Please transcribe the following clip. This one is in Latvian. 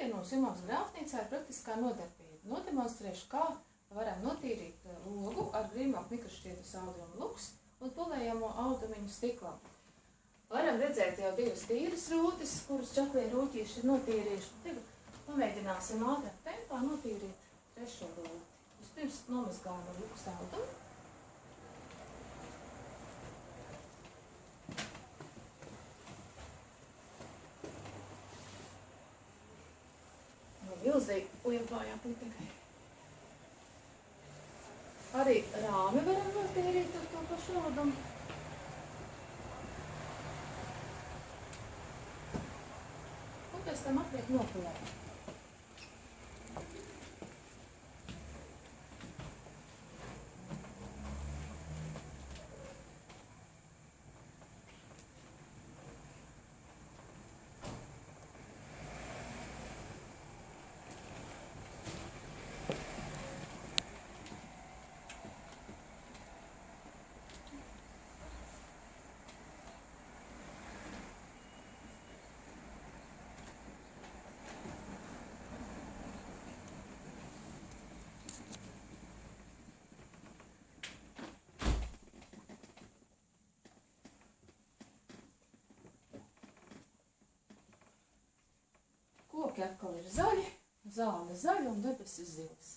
Šodien mums Simons grāmatnīcā ir praktiskā nodarbība. Nodemonstrēšu, kā varam notīrīt logu ar Grīmāku mikrošķiedras audumu luks un pulējamo audumiņu stiklā. Varam redzēt jau divas tīras rūtis, kuras čaklie rūķīši ir notīrījuši. Tagad pamēģināsim ātrāk tempā notīrīt trešo rūti. Vispirms nomazgājam lukas audumu. Milzīgi liepājā putekai. Arī rāmi varam notīrīt ar to pašu audumu. Un pēc tam atliek nopulēt. Koki atkal ir zaļi, zāle zaļa un debesis zils.